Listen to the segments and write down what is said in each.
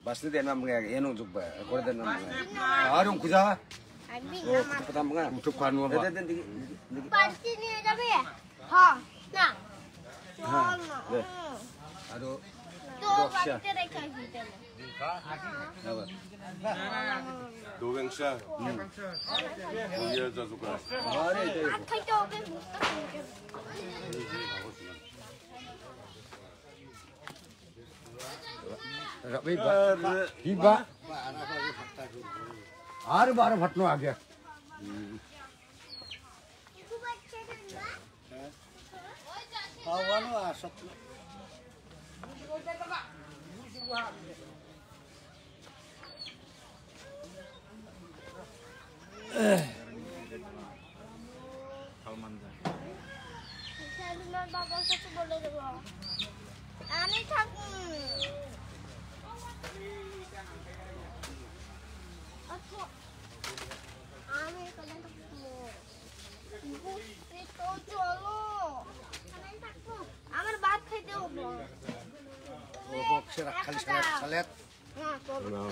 Pasti dia namanya yang juga, kalau dia namanya. Arung kuda. Oh, pertama kan. Untuk kan apa? Pasti ni ada be. Ha, nah. Aduh. Tuh pasti mereka gitu. Apa? 도뱅샤. 우리의 자주가. Ini. Atau be Hiba. Baru fatno आ गया. Awalnya asap. Saya bapak saya boleh dulu. Ani takut. Aku. Ani kalian takut. Ibu itu jolo. Kalian takut. Amar baat খাইতে হবে. Oh, box serak kali salet. Nah, coba.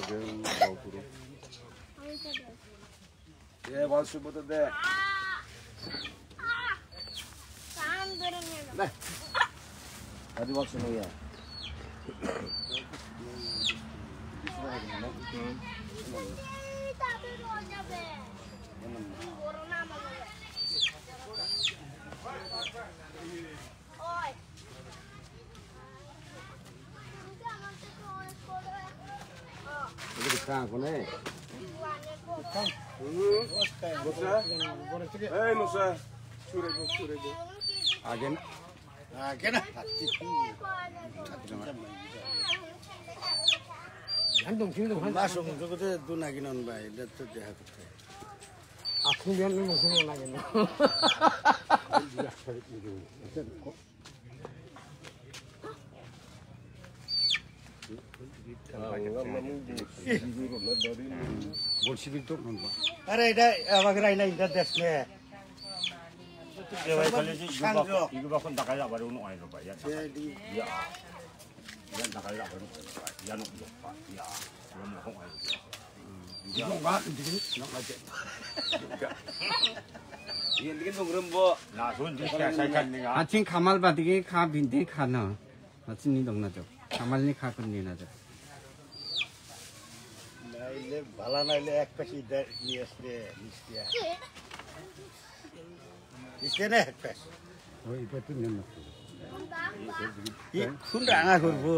Ya, bawa subuh deh. Kan berenya. Nah. Tadi bawa semua ya. Tapi roja be. Corona mana? Oi. Ini kita kone. Musa. Eh, Musa. Surego. Agen. Kena. Antum sini dong. Masuk itu tu tunaginan bay, itu tu dia tu. Aku biar ni musuh lagi no. Bolsibik tu nampak. Ada apa gerai lain dah desne. 이거 갖고 나가야 바로 오는 아이로 봐. 야, Jadi, 야, 야 나가야 바로 야 놓고 봐. 야, 이거 뭐 홍 아이로. Ibu enggak di nak baca. Ini kan pengerum bo. 나 손 뒤에 살짝 내가. 아침 가말 바디게 가 빈데 가나. 아침 니 동나죠. 가말니 가 건니 나죠. naile bala naile ek pesi dah ni asde nistia. Nistia ni ek pes. Oh, itu tu ni. Sunda angah kurbu.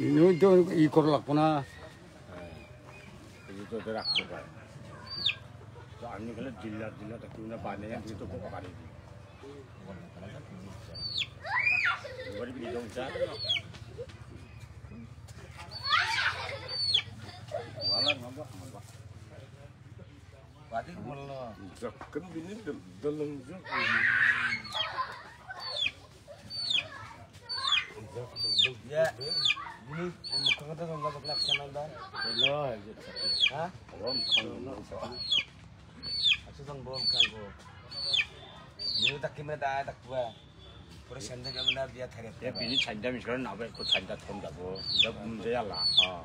Ini tu ikor lakuna. 이거 더 રાખતો ભાઈ. તો આની કલે જિલ્લા તો કેવું પાને એમ તો કોક પાડી દી. વળી બી દઉં ચા. Walah ngapa? Padi mullo. Kan bini dalam je. Ya. Ini muka kata nggak bakal kesana dah. Hello, Hah? bom kalau Asusan bom kanggo. Ini tak kimera dah tak buat. Terus anda kemana dia terhadap. 야 비니 잔담이 저런 나베 그 잔다 통다고. 너 문제야 라. 어.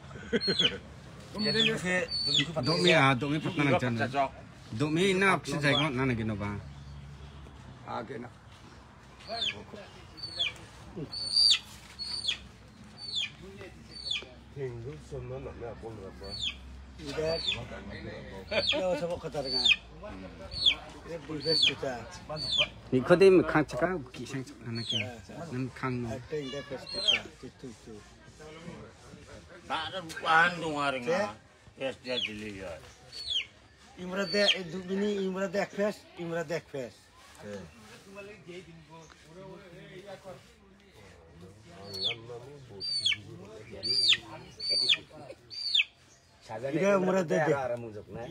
도미 patna jan. 도미 na apsi jaigo na nagi no ba. Agen. Tinggal sana nak nak pun apa. Udah. Yo sebab kata dengan. Ini bulbes kita. 니코데임 칸차가 기생 하나게. 난 칸. Ada indah pes kita. Itu. 나는 완동 하랭아. 에스야 질리야. Imrade itu ini imrade ekpes. Ida imrade deh.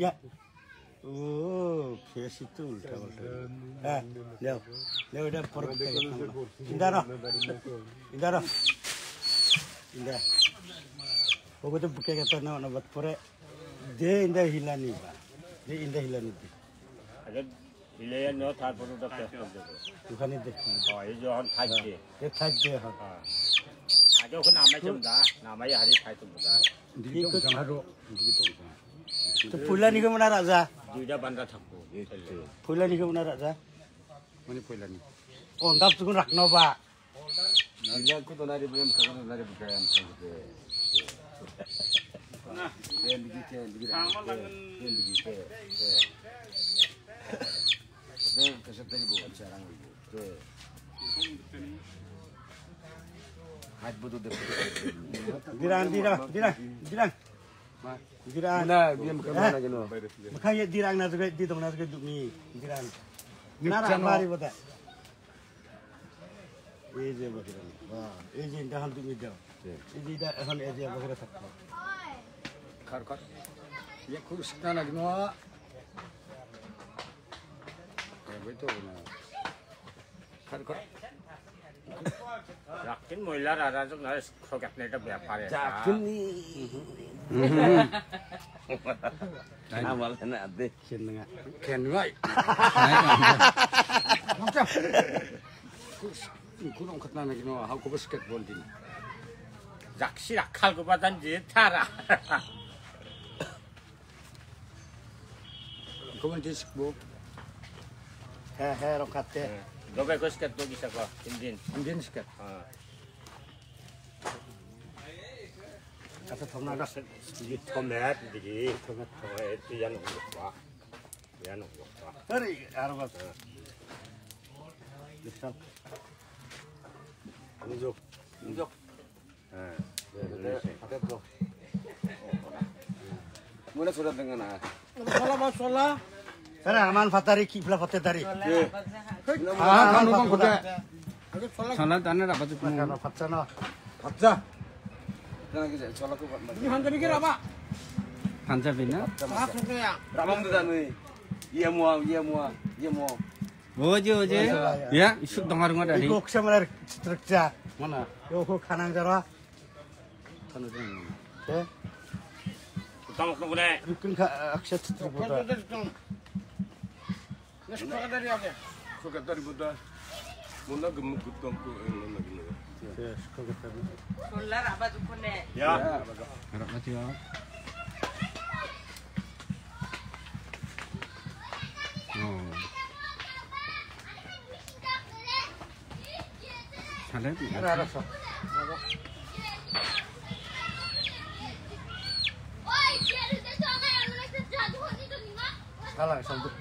Ya. Oh, face itu ulta. Leo udah perut. Indah. Oke tu bukan kata nak buat pore. Dia indah hilani ba. Dia indah hilani. 아저 일레야 너 달보다 더 됐어. Bukan itu. 어, 이제 한 80. Dia tajde ha. 아. Ajo kan namanya cuma, namanya hari saya cuma. Di tong sang haro. Di tong sang. To pula ni ko muna raja. Dia bandar takku. Pula ni ko muna raja. Mani poila ni. On tap tukun rakno ba. Nila ko to nari bem kagan nari bukayam sangke. Nah, dia begitu, begitu. Dia begitu. Dia kesat tadi buat sarang itu. Hat butuh deh. Dirang. Mana dia kemana jenuh? Makanya dirang na juga di tong na juga dumi. Dirang. Nara mari bata. Eje bakiran. Wah, eje indah hantu mido. Eje dah han eje bakiran sakko. Kar. Ye kurus na lagi no. Betul na. Kar. Yakin mulai rara tuh nggak sokat neta berapa ya? Jakin nih. Awalnya ada. Senenga. Ken ngai. Macam. Kurang kat na lagi no. Hau ko basketball din. Jaksi rakal kebadan jetara. Kau mandi sikbo. He rokate. Dobe kosket tuh bisa kok, indin. Andin sikat. Kata thomna da. Di tomat, di tomat itu yang nggak yang nggak. Hari arbat. Bisa. Unjuk. Ada bro. Mulai sudah dengan Masalah. Sana aman fatari ki bla fatte dari. Ah, kan bang kuda. Salah tanah dapat cukup. Kana fatsana. Patsa. Jangan kita soalnya aku. Ini hantar mikir apa? 반자 비나? ramam tu dah ni. Iya mua. 뭐지 어제? 야, 쑥 동아른 거다. Iko ksamar strukja. Mana? Yo ko khanang jara. Tanu jeng. Eh, Utang kene. rukun ka akshat strukja. Sokat dari Buddha. Muna gemuk gutong ko yang lagi ni. Yes, ko ka. Ya. harap mati ya. Oh. Salah tu. Ara sa. Salah sambut.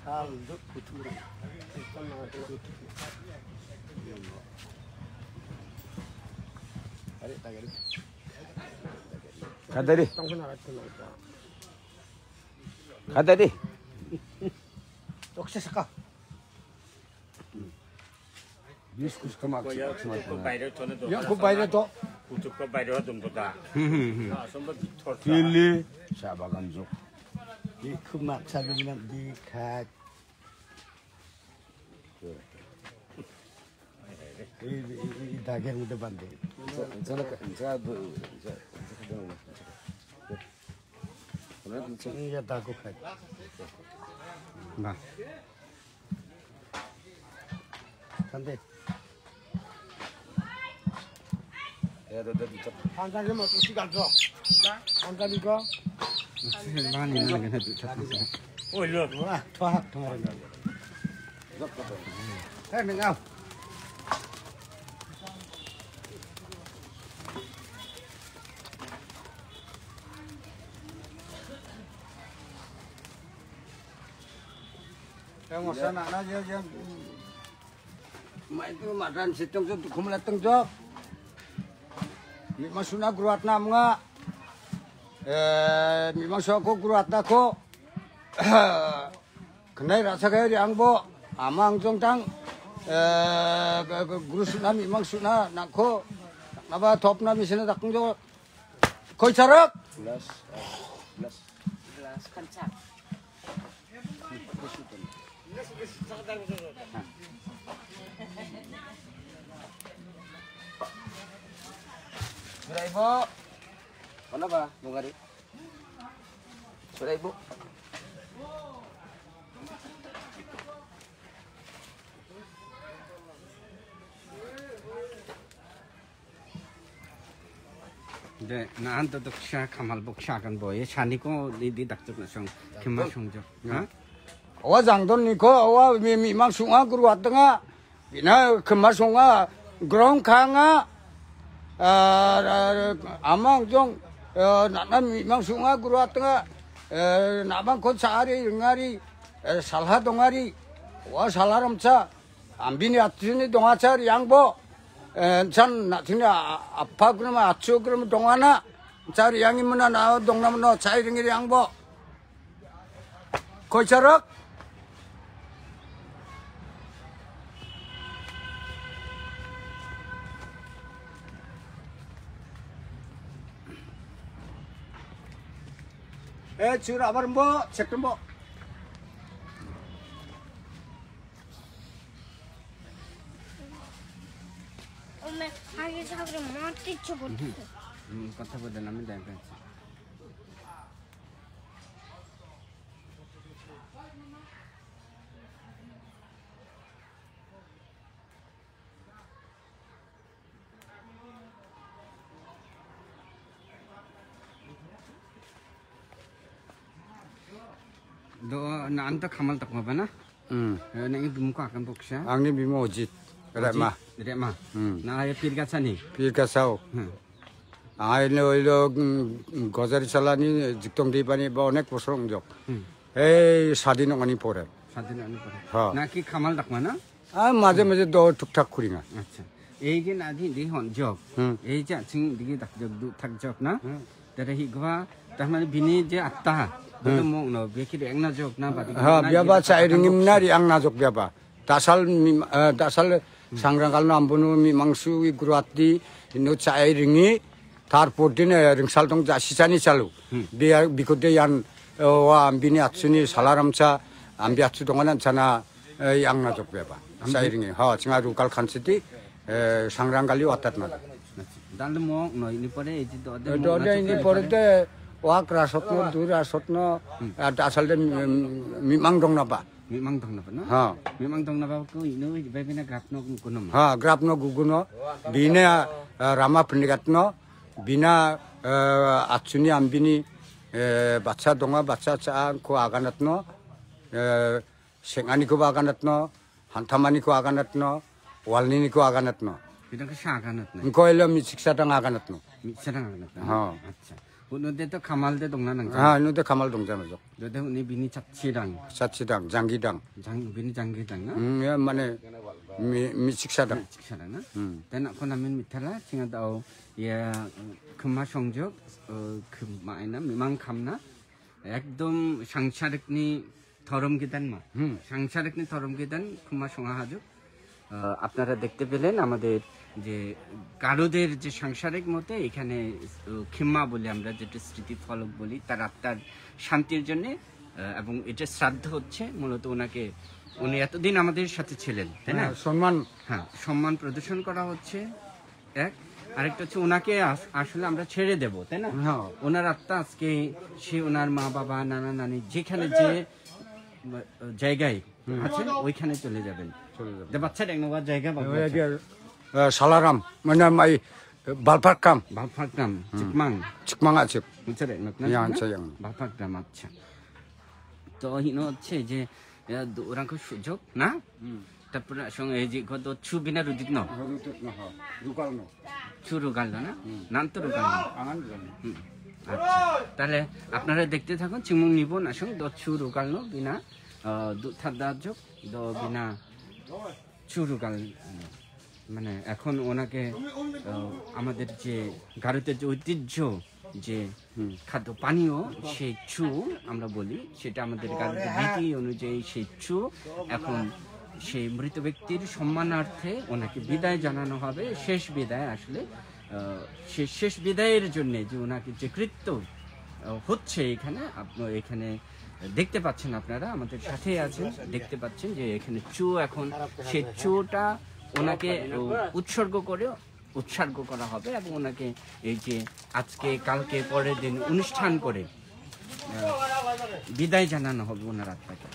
Sambut kutur. Ari tagari. Kata di. Tokse saka. Diskus kamak. Kaya ko bayar tono do. Ya ko bayar to. Kutuk ko bayar dum boda. Sambut thor. Kili. Sabagan jok. Di kumak sabinan di khat. I dager udah bande. Saya Ini ya dago khat. Nah. Sande. ya dah dicap. 한잔 좀 어떻게 가져? 한잔 이거? 많이 나게 해도 좋다. Oh, lu. Wah, tuah kemarin. Nengau. Yang sana aja yang. Mak itu makan situng tu kumlateng jok. Ni masuna gruat nam nga. Ni masako gruat nako. Kenai rasa kaya di angbo. Amang jongtang. Guru suna mi mang suna nako. Naba top na mi sina dakung jok. Koi carak. Belas. Sudah ibu. Kenapa, Bung Ari? Sudah ibu. 네, 나한테 독샤 가말 복샤간 보ye 산이고 니디 닥적나 성 김마 송적. 와 장돈니고 와 미망 숭아 그루 왔다가 비나 금마 송아 그런 강아 아망 좀 나나 미망 숭아 그루 왔다가 나방 곧 사리 응아리 살하 동아리 와 살하람차 안비니 아트니 동아차 양보 전 나중에 아파 그러면 아추 그러면 동하나 자리 양이면 나 동남은 자이ring이 양보 거기처럼 지금 아바는 뭐 책도 뭐 엄마 하기 사그리 마티 쳐보. কথা বলে আমি দেখাচ্ছি 너 나한테 가만 딱 봐봐나? 내가 누구 아까 복샤? angni bimo ojit rema Rema. Na ya pirga sani. pirka sao ai lo gozari salani jiktong di pani ba onek posrong jok ei sadin ngani pore Sadin আনি পরে হ্যাঁ। নাকি খামাল ডাকমা না a maje maje do tuktak kuringa আচ্ছা এই যে নাদি দি হন job এই যে চিং দিকে ডাক জব দু থাক জব না তারে হিগবা তার মানে বিনি যে আত্মা তো মং ন বেকি একনা জব না বাদি ha biaba chairingim nari angna jok biaba dasal sangrangkal nambunu mi mangsu i guruati ino chairingi tar podine ringsal tong jasisani chalu dia bikode yan wa ambini atsuni salaramcha ambi atsu donganan chana angna jok biaba chairingi ha chinga rukal khansiti sangrangkali watat na dalde mong no ini pore এই যে dode ini porte wa krasotno dura sotno dasal de mimang dong na ba মিমাং দং না না ha মিমাং দং না বাবু ইনো বেবিনা গাপনো কুনম ha grapno guguno bina rama pendigatno bina atsuni ambini bacha donga bacha cha ko aganatno sengani ko aganatno hantamani ko aganatno walnini ko aganatno বিদং শাগানত না ko elo mi siksa dang aganatno মিছারাং না ha আচ্ছা উনদে তো খামালদে দং না নং ha no de kamal dongjano jok দদে উনি বিনি চাচ্ছিরাং satsidang janggidang 장 비니 장기당 나 ya mane mi siksa dang 식사라 나 then ako namin mitala singa daw ya Khimma Songaa 그 마이나 미망 감나 একদম সাংসারিকনি ধরম গিদান মা সাংসারিকনি ধরম গিদান Khimma Songaa হাজু আপনারা দেখতে পেলেন আমাদের যে গারোদের যে সাংসারিক মতে এখানে খিম্মা বলে আমরা যেটা স্মৃতি ফলক বলি তার আত্মার শান্তির জন্য এবং এটা শ্রাদ্ধ হচ্ছে মূলত ওনাকে উনি এতদিন আমাদের সাথে ছিলেন তাই না সম্মান হ্যাঁ সম্মান প্রদর্শন করা হচ্ছে এক আরেকটা হচ্ছে ওনাকে আসলে আমরা ছেড়ে দেব তাই না হ্যাঁ। ওনার আত্মা আজকে সে ওনার মা বাবা নানা নানি যেখানে যে জায়গায় আছেন ওইখানে চলে যাবেন বাচ্চাটা এক নম্বর জায়গা salaram mana mai balparkam ভালফাগ্রাম চিকমাং chikmanga chik বুঝছেন ya sayang ভালফাগ্রাম আচ্ছা তো হিনো হচ্ছে যে ওরাঙ্ক সুযোগ না তারপরে সঙ্গে এই যে গত ছুবিনা রুদিক ন rukalno শুরু গাল না নান্তর গাল আচ্ছা তাহলে আপনারা দেখতে থাকুন চিমুং নিব না সঙ্গে শুরু গাল বিনা দুথাদাজক বিনা শুরু গাল মানে এখন ওনাকে আমাদের যে ভারতের যে ঐতিহ্য যে খাদ্য পানীয় সেই চু আমরা বলি সেটা আমাদের ভারতের রীতি অনুযায়ী সেই চু এখন সেই মৃত ব্যক্তির সম্মানার্থে ওনাকে বিদায় জানানো হবে শেষ বিদায় আসলে সেই শেষ বিদায়ের জন্য যে ওনাকে যে কৃত্য হচ্ছে এখানে এখানে দেখতে পাচ্ছেন আপনারা আমাদের সাথে আছেন দেখতে পাচ্ছেন যে এখানে চু এখন সেই চুটা ওনাকে উৎসর্গ করা হবে এবং ওনাকে এই যে আজকে কালকে পরের দিন অনুষ্ঠান করে বিদায় জানানো হবে ওনার আত্মাকে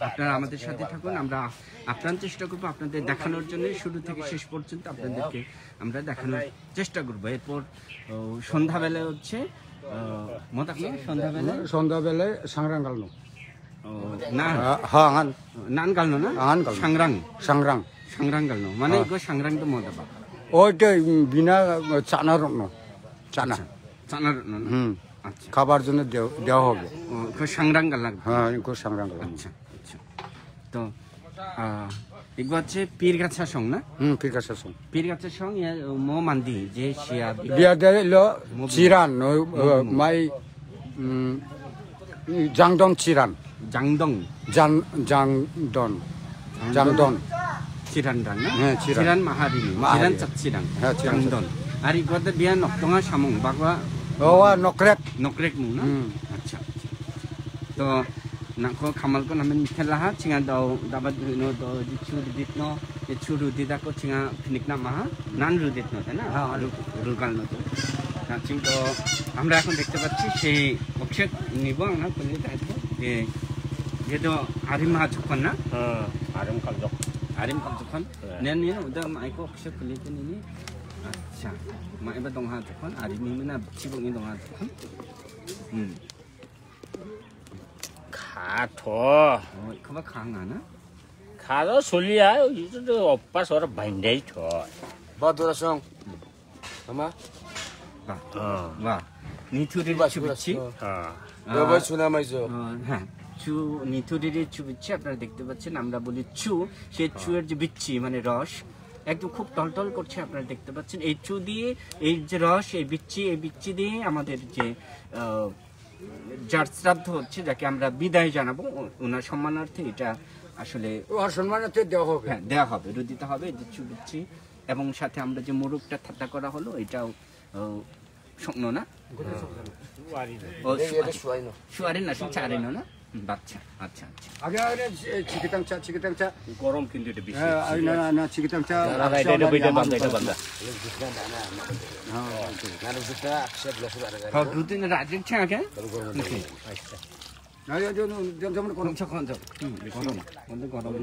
আপনারা আমাদের সাথে থাকুন, আমরা আপ্রাণ চেষ্টা করবো আপনাদের দেখানোর জন্য, শুরু থেকে শেষ পর্যন্ত আপনাদেরকে আমরা দেখানোর চেষ্টা করবো। এরপর সন্ধ্যাবেলায় হচ্ছে সন্ধ্যাবেলায় সাংরাং গালনো না হ্যাঁ নান গালনো না সাংরাং সাংরাং গালনো মানে এগো সাংরাং তো মদাবা ওইটা বিনা চানা রত্ন চানা রত্ন আচ্ছা খাবার জন্য দেওয়া হবে সাংরাং গাল লাগবে হ্যাঁ সাংরাং গাল আচ্ছা আচ্ছা তো এগুলো হচ্ছে পীরগাছা সং না পীরগাছা সং মো মান্দি যে শিয়া বিয়া দেলো চিরান মাই জাংদন চিরান জাংদং জাংদন চিরান রাং না হ্যাঁ চিরান মাহারিনি চিরান চাচ্চিরাং জাংদন আর এগুলো বিয়া নক্তঙা সামং বাগwa নকরেক মুং না আচ্ছা তো nangko kamal ko namin mikalaha cinga daw dapat no do churudit no churudit ako cinga pinik na maha nan rudit no তাই না রুগাল no তো কাচিং তো আমরা এখন দেখতে পাচ্ছি সেই অক্ষেপ নিব আমরা বলে দেখব যে যেটা আরিম মাহ যখন না আরিম কাল যখন নেন নিয়ে ওটা মাইকো অক্ষেপ খুলে তো নিনি আচ্ছা মা এবার দংহা যখন আরিমি না চিবংনি দংহা যখন 가토 그거 강하나? 가도 솔리야 이거 오빠 서로 반대 줘. 바도라성 아마 와 니투리리 추비치 여보 সুনামাইছো হ্যাঁ চু নিতুরিরি চু বিচ্ছি আপনারা দেখতে পাচ্ছেন, আমরা বলি চু, সেই চুয়ের যে বিচ্ছি মানে রস একদম খুব টলটল করছে আপনারা দেখতে পাচ্ছেন। এই চু দিয়ে এই যে রস এই বিচ্ছি দিয়ে আমাদের যে যার শ্রাদ্ধ হচ্ছে, যাকে আমরা বিদায় জানাবো ওনার সম্মানার্থে, এটা আসলে সম্মানার্থে দেওয়া হবে, হ্যাঁ দেওয়া হবে, রুদিতে হবে যে চু বিচ্ছি, এবং সাথে আমরা যে মোরগটা ঠাট্টা করা হলো এটাও শুকনো না সুয়ারি না চারি না বাচ্চা আচ্ছা আচ্ছা আগে চিকিতাংচা গরম কিন্তু এটা বেশি না চিকিতাংচা এটা বইটা বান্দা 나는 진짜 악셰 블러스 알아가. রুদিন রাজের ছাকে যেমন গরম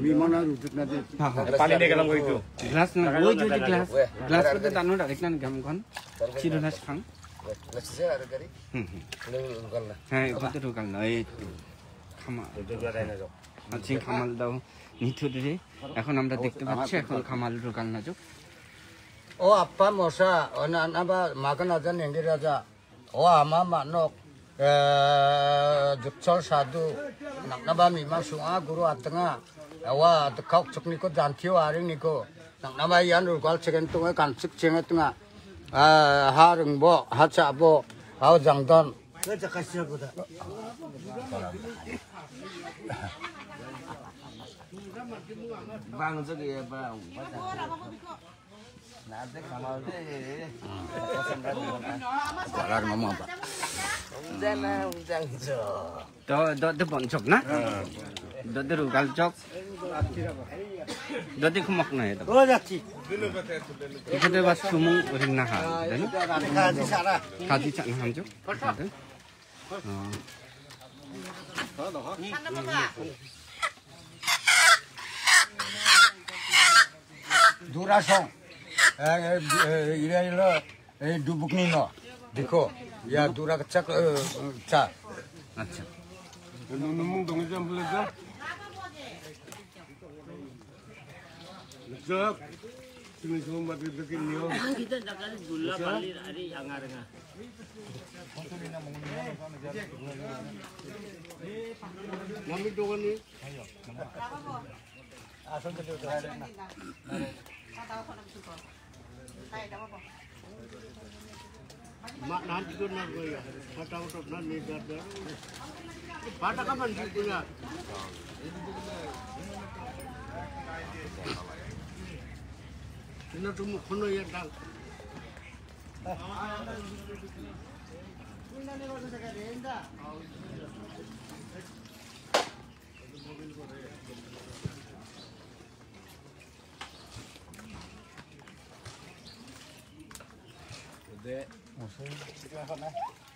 বিমানা রুদিত না পানি নিয়ে গেলাম ওই তো গ্লাস না ওই যদি গ্লাস করতে দানো ডাইরেক্ট না গামখন চিরনাস খান Nasi ada kari. Rukal na. হ্যাঁ কত রুকাল না এই খামা আছি খামাল দাও নিথুরে এখন আমরা দেখতে পাচ্ছি এখন খামাল রুকাল না যোগ 오 아빠 모사 어느 나바 마그나자 nengi라자 오 아마 만옥 죽철 사두 낙나바 미마숭아 구루 아등아 와 덕학 적니고 잔티오 아링니고 낙나바 이안 루갈 책엔 동에 간식 쟁했등아 하릉보 하차보 아우 장던 그저 가시보다 Bang 저기 bang. Nanti kamal deh. 잘하는 거 먹어봐 Undang jo. 더 번쩍 나 너들 루갈 적 너들 구먹 나 해도 그렇지 이거들 봐 수몽 우린 나하 가지 살아 가지 짠 한쪽 두라송 이래일러 두북니노 디코 야 두라가 자 আচ্ছা 눈물 동이지 안 불러줘? 저 지금 좋은 맛 느끼니요. 몸이 좋으니? mak nanti tu nak gaya tahu tu nak ni dah pada kapan sih punya ini tu mukhono ya dah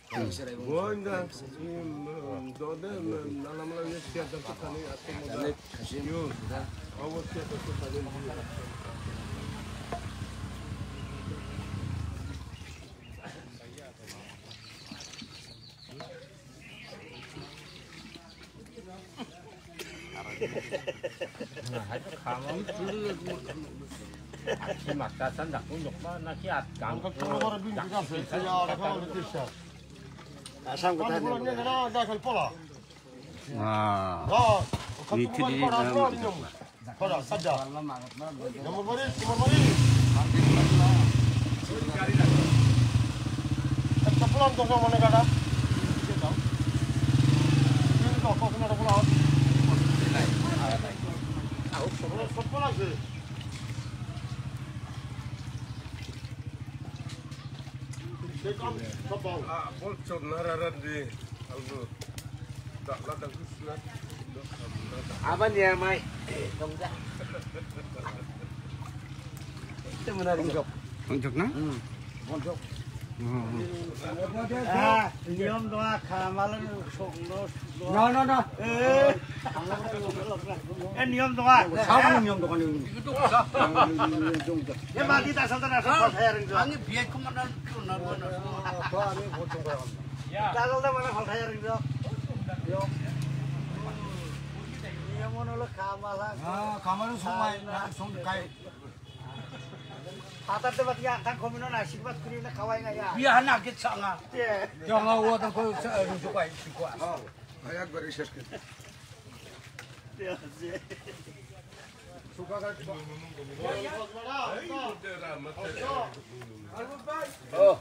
Boinda, dode nalamla siapa sekali atau modal. Yo, awak siapa sekali. Si matasan dak unjuk mah nasihat kang. Asam kita ni. Wah. Itu di Pada saja. Nomor baris. Tak pulang tu kau mana kata? Ini kau kena pulang. Aku pulang sih. Bolcor nararan di algo. Tak ladang kusnat. Apa dia mai? Dongja. Itu menarik. Unjuk na? Untuk Niam doa khamalan songdo. No. Niam doa. Sama niom dokan ini. Ya mati tak santan asal saya ring. Angin biaya kemana? Tak santan mana hal saya ring. Yo. Niam mana lo khamalan. 가만은 송가이. Atar tu batia kan komino nasi buat kiri nak kawai ngaya. Biaya anak kita sangat. Jangan gua tak kau sukai. Ayak berisik. Suka kan. Oh.